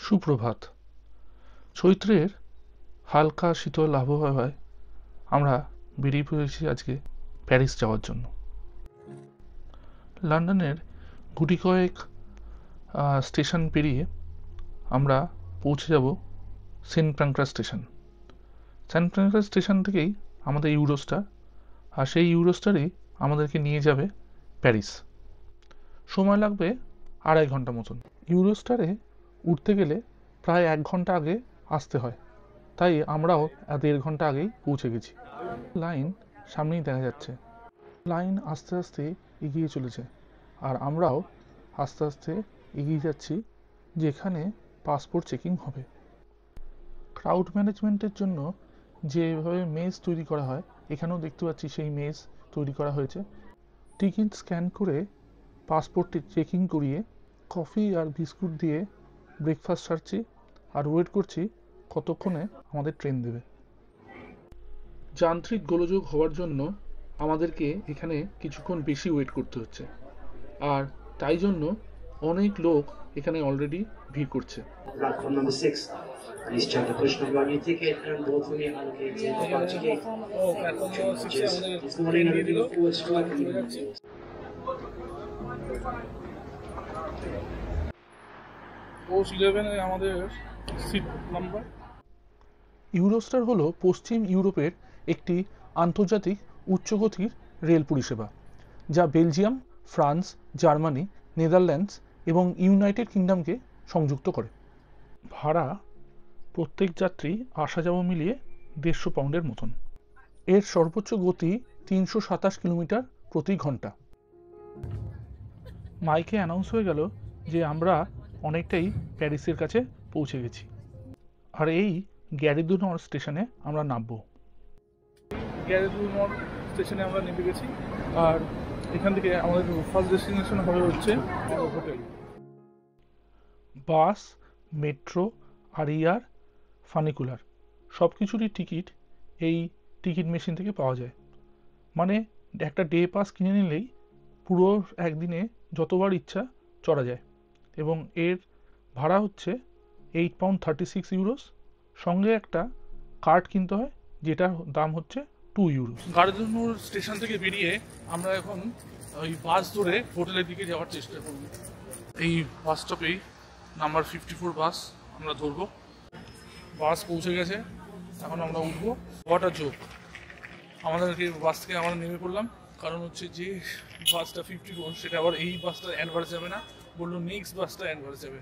সুপ্রভাত। চৈত্রের হালকা শীতল আবহাওয়ায় আমরা বেরিয়ে পড়েছি আজকে প্যারিস যাওয়ার জন্য। লন্ডনের গুটি কয়েক স্টেশন পেরিয়ে আমরা পৌঁছে যাব saint Pancras station. Saint Pancras station থেকেই আমাদের ইউরোস্টার, আর সেই ইউরোস্টারই আমাদেরকে নিয়ে যাবে প্যারিস। সময় লাগবে 2.5 ঘন্টা মতন। ইউরোস্টারে উঠতে গেলে প্রায় 1 ঘন্টা আগে আসতে হয়, তাই আমরাও 1.5 ঘন্টা আগেই পৌঁছে গেছি। লাইন সামনেই দেখা যাচ্ছে। লাইন আস্তে আস্তে এগিয়ে চলেছে, আর আমরাও আস্তে আস্তে এগিয়ে যাচ্ছি যেখানে পাসপোর্ট চেকিং হবে। ক্রাউড ম্যানেজমেন্টের জন্য যেভাবে মেজ তৈরি করা হয়, এখানেও দেখতে পাচ্ছি সেই মেজ তৈরি করা হয়েছে। টিকিট স্ক্যান করে পাসপোর্টটি চেকিং করিয়ে কফি আর বিস্কুট দিয়ে ব্রেকফাস্ট সারছি, আর ওয়েট করছি কতক্ষণে আমাদের ট্রেন দেবে। যান্ত্রিক গোলযোগ হওয়ার জন্য আমাদেরকে এখানে কিছুক্ষণ বেশি ওয়েট করতে হচ্ছে, আর তাই জন্য অনেক লোক এখানে অলরেডি ভিড় করছে। Platform number 6. Please check the push number on your ticket and board for me allocated to gate. This morning, everything forward strike. Post 11 এ আমাদের সিট নাম্বার। ইউরোস্টার হলো পশ্চিম ইউরোপের একটি আন্তর্জাতিক উচ্চগতির রেল পরিষেবা, যা বেলজিয়াম, ফ্রান্স, জার্মানি, নেদারল্যান্ডস এবং United কিংডমকে সংযুক্ত করে। ভাড়া প্রত্যেক যাত্রী আসা যাওয়া মিলিয়ে 150 পাউন্ডের মতন। এর সর্বোচ্চ গতি 327 কিলোমিটার প্রতি ঘন্টা। মাইকে অ্যানাউন্স হয়ে গেল যে আমরা অনেকটাই প্যারিসের কাছে পৌঁছে গেছি, আর এই গ্যারে দু নর্ড স্টেশনে আমরা নামবো। গ্যারে দু নর্ড স্টেশনে আমরা নেমে গেছি, আর এখান থেকে আমাদের ফার্স্ট ডেস্টিনেশন হবে হচ্ছে হোটেল। বাস, মেট্রো, আরিয়ার, ফানিকুলার সব কিছুরই টিকিট এই টিকিট মেশিন থেকে পাওয়া যায়। মানে একটা ডে পাস কিনে নিলেই পুরো একদিনে যতবার ইচ্ছা চড়া যায়, এবং এর ভাড়া হচ্ছে 8 পাউন্ড 36 ইউরোস। সঙ্গে একটা কার্ড কিনতে হয়, যেটার দাম হচ্ছে 2 ইউরোস। গার্ডেনুর স্টেশন থেকে বেরিয়ে আমরা এখন ওই বাস ধরে হোটেলের দিকে যাওয়ার চেষ্টা করব। এই বাস স্টপেই নাম্বার 54 বাস আমরা ধরবো। বাস পৌঁছে গেছে, এখন আমরা উঠবো। What a joke! আমাদেরকে বাস থেকে আমরা নেমে পড়লাম, কারণ হচ্ছে যে বাসটা 54 সেটা আবার এই বাসটা অ্যাডভান্স যাবে না, বললো নেক্সট বাসটা অ্যাডভান্স যাবে।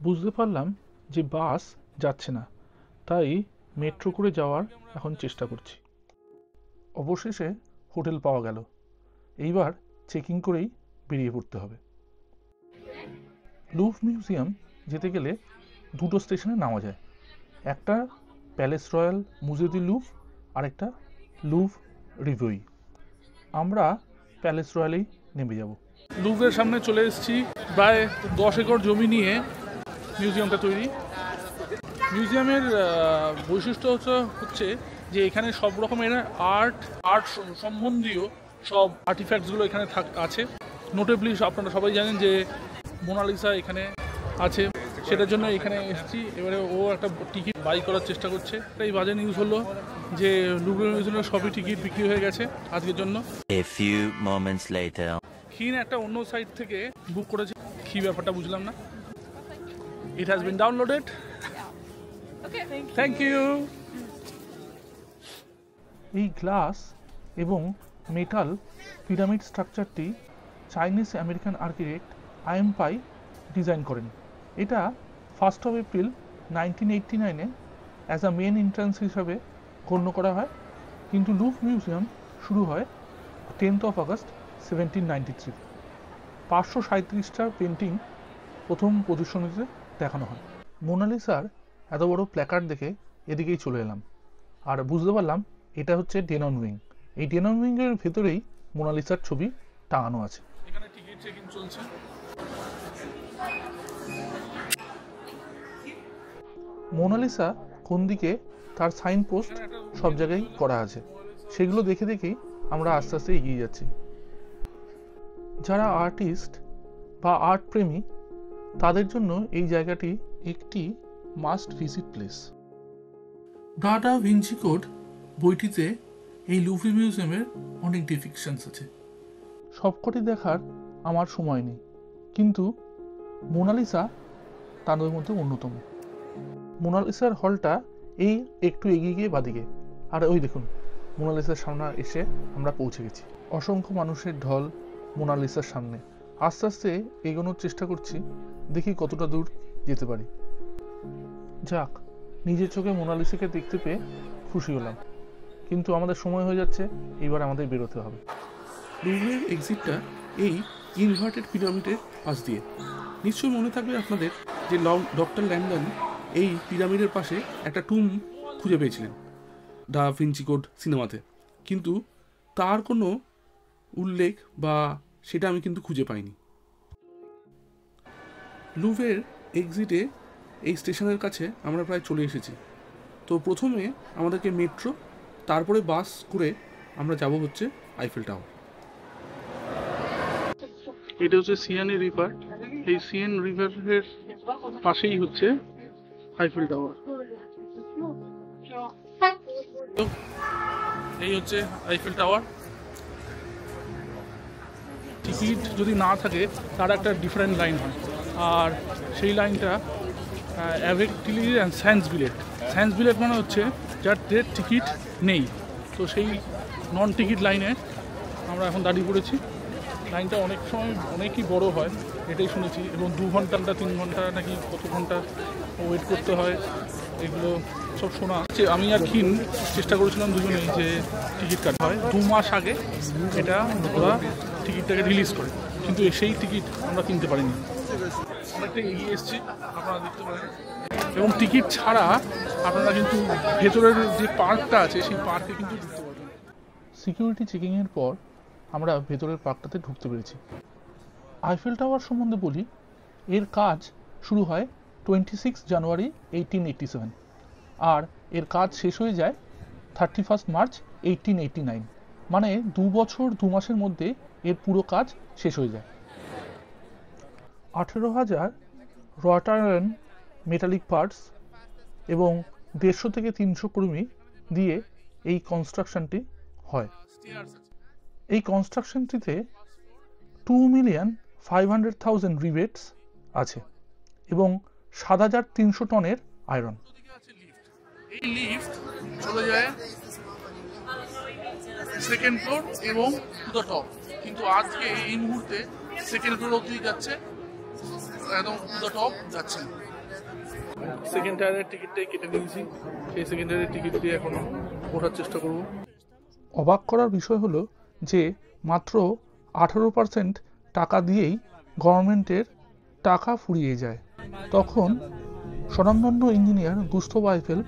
বুঝতে পারলাম যে বাস যাচ্ছে না, তাই মেট্রো করে যাওয়ার এখন চেষ্টা করছি। অবশেষে হোটেল পাওয়া গেল। এইবার চেকিং করেই বেরিয়ে পড়তে হবে। লুভ মিউজিয়াম যেতে গেলে 2টো স্টেশনে নামা যায়। একটা প্যালেস রয়্যাল মুজে দি লুভ, আরেকটা লুভ রিভুই। আমরা প্যালেস রয়্যালেই নেমে যাব। লুভের সামনে চলে এসেছি। প্রায় 10 একর জমি নিয়ে মিউজিয়ামটা তৈরি। মিউজিয়ামের বৈশিষ্ট্য হচ্ছে যে এখানে সব রকমের আর্ট সম্বন্ধীয় সব আর্টিফ্যাক্টসগুলো এখানে আছে। নোটেবলি আপনারা সবাই জানেন যে মোনালিসা এখানে আছে, সেটার জন্য এখানে এসেছি। এবারে ও একটা টিকিট বাই করার চেষ্টা করছে। এই বাজে নিউজ হলো যে লুভরে মিউজিয়ামের সবই টিকিট বিক্রি হয়ে গেছে আজকের জন্য। খিন একটা অন্য সাইট থেকে বুক করেছে, কি ব্যাপারটা বুঝলাম না। It has been downloaded. Thank you. এই গ্লাস এবং মেটাল পিরামিড স্ট্রাকচারটি Chinese American architect I M Pei design করেন। এটা 1 এপ্রিল 1989-এ অ্যাজ আ মেন এন্ট্রান্স হিসাবে গণ্য করা হয়, কিন্তু লুভ মিউজিয়াম শুরু হয় 10 আগস্ট 1793। 537টা পেন্টিং প্রথম প্রদর্শনীতে দেখানো হয়। মোনালিসার এত বড় প্ল্যাকার্ড দেখে এদিকেই চলে এলাম, আর বুঝতে পারলাম এটা হচ্ছে ডেনন উইং। এই ডেনন উইংয়ের ভেতরেই মোনালিসার ছবি টাঙানো আছে। এখানে টিকিট চেকিং চলছে। মোনালিসা কোন দিকে তার সাইন পোস্ট সব জায়গায় করা আছে, সেগুলো দেখে দেখেই আমরা আস্তে আস্তে এগিয়ে যাচ্ছি। যারা আর্টিস্ট বা আর্ট প্রেমী তাদের জন্য এই জায়গাটি একটি মাস্ট ভিজিট প্লেস। ডা ভিঞ্চি কোড বইটিতে এই লুভরি মিউজিয়ামের অনেক ডিপিকশনস আছে, সবকটি দেখার আমার সময় নেই, কিন্তু মোনালিসা তাদের মধ্যে অন্যতম। মোনালিসার হলটা এই একটু এগিয়ে গিয়ে বাদিকে, আর ওই দেখুন মোনালিসার সামনে এসে আমরা পৌঁছে গেছি। অসংখ্য মানুষের ঢল মোনালিসার সামনে। আস্তে আস্তে এগোনোর চেষ্টা করছি, দেখি কতটা দূর যেতে পারি। যাক, নিজের চোখে মোনালিসাকে দেখতে পেয়ে খুশি হলাম, কিন্তু আমাদের সময় হয়ে যাচ্ছে, এইবার আমাদের বেরোতে হবে। লুভরের এক্সিটটা এই ইনভার্টেড পিরামিডের পাশ দিয়ে। নিশ্চয়ই মনে থাকবে আপনাদের যে ডক্টর ল্যান্ডন এই পিরামিডের পাশে একটা টুম খুঁজে পেয়েছিলেন ডা ভিঞ্চি কোড সিনেমাতে, কিন্তু তার কোনো উল্লেখ বা সেটা আমি কিন্তু খুঁজে পাইনি। লুভরের এক্সিটে এই স্টেশনের কাছে আমরা প্রায় চলে এসেছি। তো প্রথমে আমাদেরকে মেট্রো, তারপরে বাস করে আমরা যাব হচ্ছে আইফেল টাওয়ার। এটা হচ্ছে সিয়ানি রিভার, এই সিয়ান রিভারের পাশেই হচ্ছে আইফেল টাওয়ার। এই হচ্ছে আইফেল টাওয়ার। টিকিট যদি না থাকে তার একটা ডিফারেন্ট লাইন হয়, আর সেই লাইনটা অ্যাভেক টিলি অ্যান্ড সায়েন্স বিলেট। সায়েন্স বিলেট মানে হচ্ছে যাদের টিকিট নেই, তো সেই নন টিকিট লাইনে আমরা এখন দাঁড়িয়ে পড়েছি। লাইনটা অনেক সময় অনেকই বড় হয় এটাই শুনেছি, এবং 2 ঘন্টা 3 ঘন্টা নাকি কত ঘন্টা ওয়েট করতে হয়, এগুলো সব শোনা। আমি আর খিন চেষ্টা করেছিলাম দুজনেই যে টিকিট কাটা হয়। 2 মাস আগে এটা ওরা টিকিটটাকে রিলিজ করে, কিন্তু সেই টিকিট আমরা কিনতে পারিনি। অনেকটা এগিয়ে এসেছি, আপনারা দেখতে পারেন। এবং টিকিট ছাড়া আপনারা কিন্তু ভেতরের যে পার্কটা আছে সেই পার্কে কিন্তু ঢুকতে পারবেন। সিকিউরিটি চেকিংয়ের পর আমরা ভেতরের পার্কটাতে ঢুকতে পেরেছি। আইফেল টাওয়ার সম্বন্ধে বলি, এর কাজ শুরু হয় 26 জানুয়ারি 1887, আর এর কাজ শেষ হয়ে যায় 31 মার্চ 1889, মানে 2 বছর 2 মাসের মধ্যে এর পুরো কাজ শেষ হয়ে যায়। 18,000 রটারন মেটালিক পার্টস এবং 150 থেকে 300 কর্মী দিয়ে এই কনস্ট্রাকশনটি হয়। এই কনস্ট্রাকশনটিতে 2,500,000 রিভেটস আছে এবং 7,300 টনের আয়রন। এই লিফট চলে যায় সেকেন্ড ফ্লোর এবং টু দ্য টপ, কিন্তু আজকে এই মুহূর্তে সেকেন্ড ফ্লোর অবধি যাচ্ছে, একদম টু দ্য টপ যাচ্ছে। সেকেন্ড টায়ারের টিকিটটাই কেটে নিয়েছি, সেই সেকেন্ড টায়ারের টিকিট দিয়ে এখন ওঠার চেষ্টা করব। অবাক করার বিষয় হলো যে মাত্র 18% টাকা দিয়েই গভর্নমেন্টের টাকা ফুরিয়ে যায়। তখন স্বনামধন্য ইঞ্জিনিয়ার গুস্তাভ আইফেল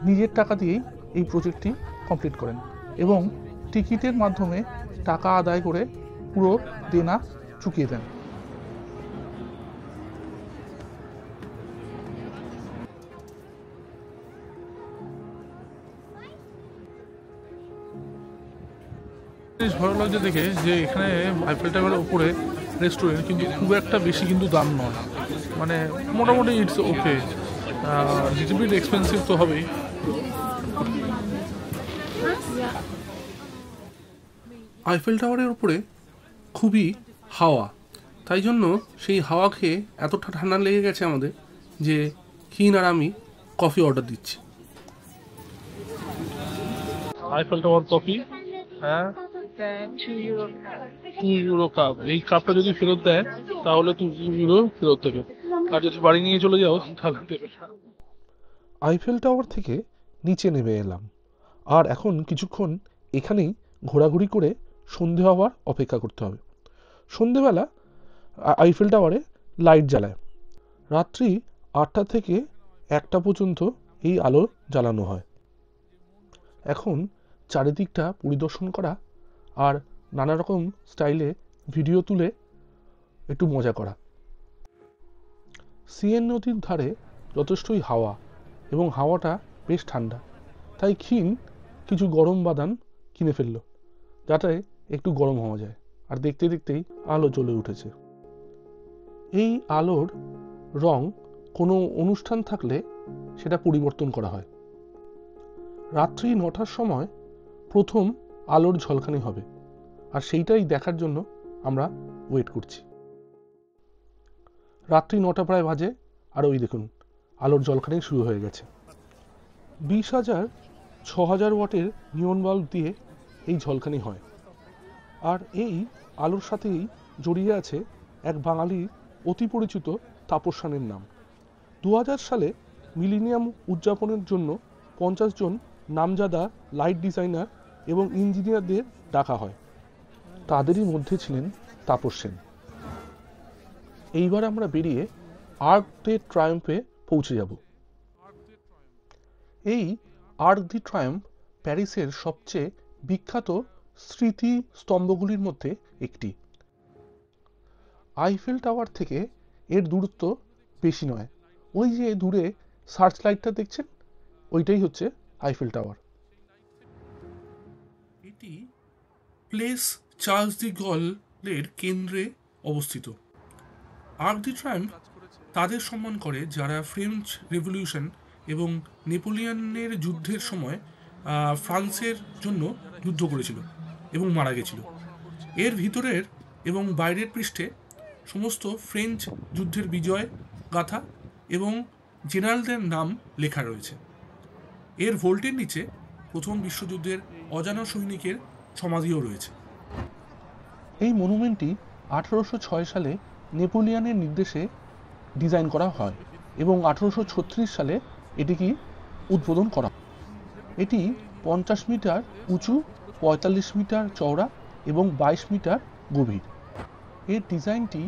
নিজের টাকা দিয়েই এই প্রজেক্টটি কমপ্লিট করেন এবং টিকিটের মাধ্যমে টাকা আদায় করে পুরো দেনা চুকিয়ে দেন। ভালো লাগছে দেখে যে এখানে আইফেল টাওয়ারের উপরে রেস্টুরেন্ট, কিন্তু খুব একটা বেশি কিন্তু দাম নয়, মানে মোটামুটি it's okay, little bit expensive তো হবেই। আইফেল টাওয়ারের উপরে খুবই হাওয়া, তাই জন্য সেই হাওয়া খেয়ে এতটা ঠান্ডা লেগে গেছে আমাদের যে খিন আর আমি কফি অর্ডার দিচ্ছি। আইফেল টাওয়ার কফি, হ্যাঁ, 2 ইউরো কাপ। এই কাপটা যদি ফেরত দেয় তাহলে 2 ইউরো ফেরত দেবে, আর যদি বাড়ি নিয়ে চলে যাও তাহলে দেবে। আইফেল টাওয়ার থেকে নিচে নেমে এলাম, আর এখন কিছুক্ষণ এখানেই ঘোরাঘুরি করে সন্ধে হওয়ার অপেক্ষা করতে হবে। সন্ধেবেলা আইফেল টাওয়ারে লাইট জ্বালায়, রাত্রি 8টা থেকে 1টা পর্যন্ত এই আলো জ্বালানো হয়। এখন চারিদিকটা পরিদর্শন করা আর নানা রকম স্টাইলে ভিডিও তুলে একটু মজা করা। সিয়েন নদীর ধারে যথেষ্টই হাওয়া এবং হাওয়াটা বেশ ঠান্ডা, তাই খিন কিছু গরম বাদাম কিনে ফেলল যাতে একটু গরম হওয়া যায়, আর দেখতে দেখতেই আলো জ্বলে উঠেছে। এই আলোর রং কোনো অনুষ্ঠান থাকলে সেটা পরিবর্তন করা হয়। রাত্রি 9টার সময় প্রথম আলোর ঝলকানি হবে, আর সেইটাই দেখার জন্য আমরা ওয়েট করছি। রাত্রি 9টা প্রায় বাজে, আর ওই দেখুন আলোর ঝলকানি শুরু হয়ে গেছে। 20,000 6,000 ওয়াটের নিয়ন বাল্ব দিয়ে এই ঝলকানি হয়। আর এই আলোর সাথেই জড়িয়ে আছে এক বাঙালির অতি পরিচিত তাপস সেনের নাম। 2000 সালে মিলেনিয়াম উদযাপনের জন্য 50 জন নামজাদা লাইট ডিজাইনার এবং ইঞ্জিনিয়ারদের ডাকা হয়। তাদেরই মধ্যে ছিলেন তাপস সেন। এইবার আমরা বেরিয়ে আর্ক ডে ট্রায়াম্ফে পৌঁছে যাব। এই আর্ক ডি ট্রায়াম্ফ প্যারিসের সবচেয়ে বিখ্যাত স্মৃতি স্তম্ভগুলির মধ্যে একটি। আইফেল টাওয়ার থেকে এর দূরত্ব বেশি নয়। ওই যে দূরে সার্চ লাইটটা দেখছেন, ওইটাই হচ্ছে আইফেল টাওয়ার। এটি প্লেস চার্লস ডি গলের কেন্দ্রে অবস্থিত। আর্ক ডি ট্রায়াম্ফ তাদের সম্মান করে যারা ফ্রেঞ্চ রেভলিউশন এবং নেপোলিয়নের যুদ্ধের সময় ফ্রান্সের জন্য যুদ্ধ করেছিল এবং মারা গেছিল। এর ভিতরের এবং বাইরের পৃষ্ঠে সমস্ত ফ্রেঞ্চ যুদ্ধের বিজয় গাথা এবং জেনারেলদের নাম লেখা রয়েছে। এর ভোল্টের নিচে প্রথম বিশ্বযুদ্ধের অজানা সৈনিকের সমাধিও রয়েছে। এই মনুমেন্টটি 1806 সালে নেপোলিয়নের নির্দেশে ডিজাইন করা হয় এবং 1836 সালে এটিকে উদ্বোধন করা হয়। এটি 50 মিটার উঁচু, 45 মিটার চওড়া এবং 22 মিটার গভীর। এর ডিজাইনটি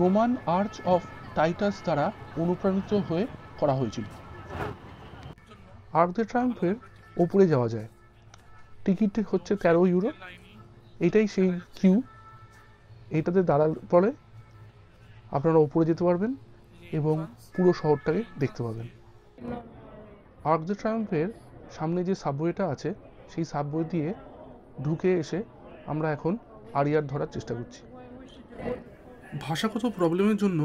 রোমান আর্চ অফ টাইটাস দ্বারা অনুপ্রাণিত হয়ে করা হয়েছিল। আর্ক ডে ট্রায়াম্ফের ওপরে যাওয়া যায়। টিকিট হচ্ছে 13 ইউরো। এটাই সেই কিউ। এইটাতে দাঁড়ার পরে আপনারা ওপরে যেতে পারবেন এবং পুরো শহরটাকে দেখতে পাবেন। আর্ক ডে ট্রায়াম্ফের সামনে যে সাবওয়েটা আছে, সেই সাবওয়ে দিয়ে ঢুকে এসে আমরা এখন আরিয়ার ধরার চেষ্টা করছি। ভাষাগত প্রবলেমের জন্য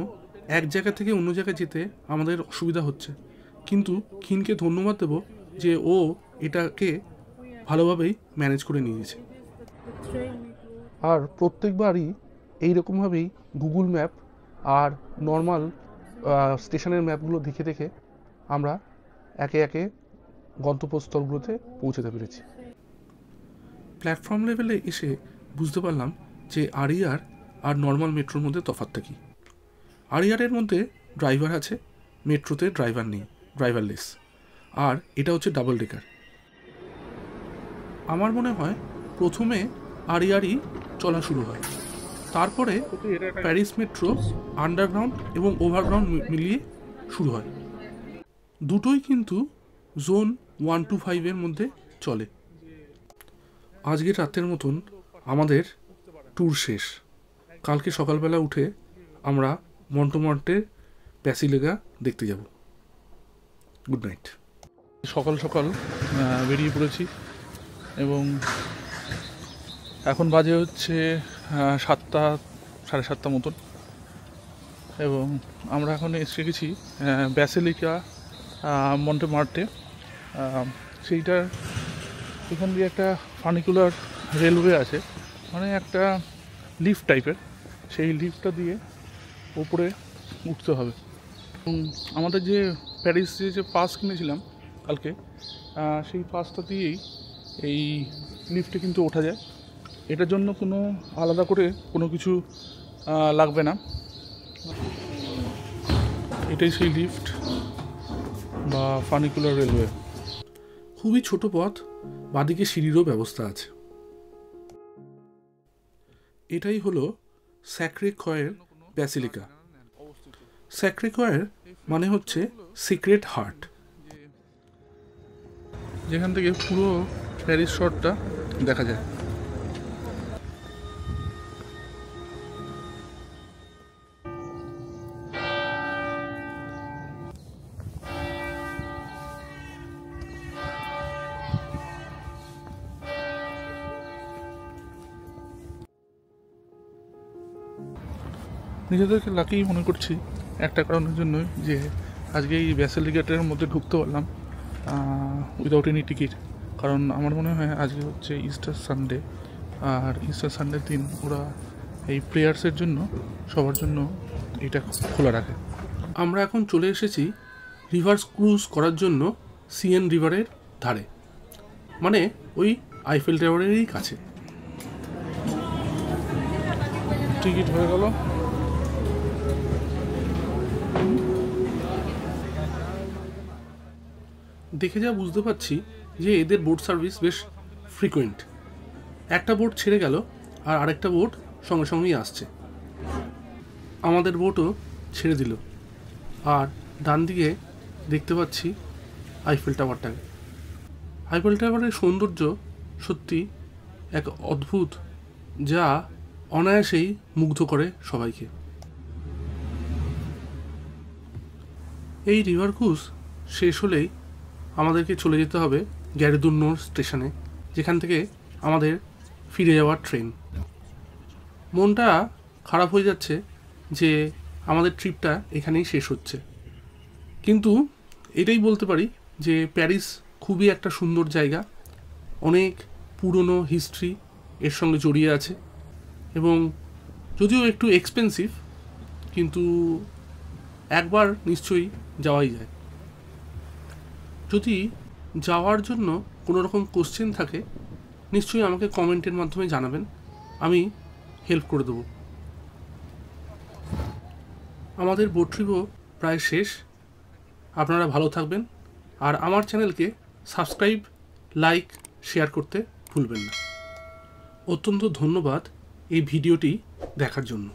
এক জায়গা থেকে অন্য জায়গায় যেতে আমাদের অসুবিধা হচ্ছে, কিন্তু খিনকে ধন্যবাদ দেব যে ও এটাকে ভালোভাবেই ম্যানেজ করে নিয়েছে। আর প্রত্যেকবারই এইরকমভাবেই গুগল ম্যাপ আর নর্মাল স্টেশনের ম্যাপগুলো দেখে দেখে আমরা একে একে গন্তব্যস্থলগুলোতে পৌঁছতে পেরেছি। প্ল্যাটফর্ম লেভেলে এসে বুঝতে পারলাম যে আরিয়ার আর নর্মাল মেট্রোর মধ্যে তফাৎটা কী। আরিয়ারের মধ্যে ড্রাইভার আছে, মেট্রোতে ড্রাইভার নেই, ড্রাইভারলেস। আর এটা হচ্ছে ডাবল ডেকার। আমার মনে হয় প্রথমে আরিয়ারই চলা শুরু হয়, তারপরে প্যারিস মেট্রো আন্ডারগ্রাউন্ড এবং ওভারগ্রাউন্ড মিলিয়ে শুরু হয়। দুটোই কিন্তু জোন 1 to 5 এর মধ্যে চলে। আজকের রাতের মতন আমাদের ট্যুর শেষ। কালকে সকালবেলা উঠে আমরা মন্টেমার্টের ব্যাসিলিকা দেখতে যাব। Good night. সকাল সকাল বেরিয়ে পড়েছি এবং এখন বাজে হচ্ছে 7টা, 7:30 মতন, এবং আমরা এখন এসে গেছি ব্যাসিলিকা মন্টেমার্টে। সেইটার এখান দিয়ে একটা ফানিকুলার রেলওয়ে আছে, মানে একটা লিফট টাইপের। সেই লিফটটা দিয়ে উপরে উঠতে হবে। এবং আমাদের যে প্যারিস যে পাস কিনেছিলাম কালকে, সেই পাসটা দিয়েই এই লিফটে কিন্তু ওঠা যায়। এটার জন্য কোনো আলাদা করে কোনো কিছু লাগবে না। এটাই সেই লিফট বা ফানিকুলার রেলওয়ে। খুবই ছোট পথ, বাদিকে সিঁড়িরও ব্যবস্থা আছে। এটাই হলো স্যাক্রে কয়ের ব্যাসিলিকা। স্যাক্রে কয়ের মানে হচ্ছে সিক্রেট হার্ট, যেখান থেকে পুরো প্যারিস শহরটা দেখা যায়। নিজেদেরকে লাকি মনে করছি একটা কারণের জন্য, যে আজকে এই ব্যাসেলিগেটের মধ্যে ঢুকতে পারলাম উইদাউট এনি টিকিট। কারণ আমার মনে হয় আজকে হচ্ছে ইস্টার সানডে, আর ইস্টার সানডের দিন ওরা এই প্লেয়ার্সের জন্য সবার জন্য এটা খোলা রাখে। আমরা এখন চলে এসেছি রিভার্স ক্রুজ করার জন্য সিএন রিভারের ধারে, মানে ওই আইফেল টাওয়ারেরই কাছে। টিকিট হয়ে গেল। দেখে যা বুঝতে পারছি যে এদের বোট সার্ভিস বেশ ফ্রিকোয়েন্ট। একটা বোট ছেড়ে গেল আর আরেকটা বোট সঙ্গে সঙ্গেই আসছে। আমাদের বোটও ছেড়ে দিল, আর ডান দিকে দেখতে পাচ্ছি আইফেল টাওয়ারটাকে। আইফেল টাওয়ারের সৌন্দর্য সত্যি এক অদ্ভুত, যা অনায়াসেই মুগ্ধ করে সবাইকে। এই রিভার ক্রুজ শেষ হলেই আমাদেরকে চলে যেতে হবে গ্যারিদুন্নোর স্টেশনে, যেখান থেকে আমাদের ফিরে যাওয়ার ট্রেন। মনটা খারাপ হয়ে যাচ্ছে যে আমাদের ট্রিপটা এখানেই শেষ হচ্ছে, কিন্তু এটাই বলতে পারি যে প্যারিস খুবই একটা সুন্দর জায়গা, অনেক পুরনো হিস্ট্রি এর সঙ্গে জড়িয়ে আছে, এবং যদিও একটু এক্সপেন্সিভ, কিন্তু একবার নিশ্চয়ই যাওয়াই যায়। যদি যাওয়ার জন্য কোনো রকম কোশ্চেন থাকে নিশ্চয়ই আমাকে কমেন্টের মাধ্যমে জানাবেন, আমি হেল্প করে দেবো। আমাদের বোট ট্রিপও প্রায় শেষ। আপনারা ভালো থাকবেন, আর আমার চ্যানেলকে সাবস্ক্রাইব, লাইক, শেয়ার করতে ভুলবেন না। অত্যন্ত ধন্যবাদ এই ভিডিওটি দেখার জন্য।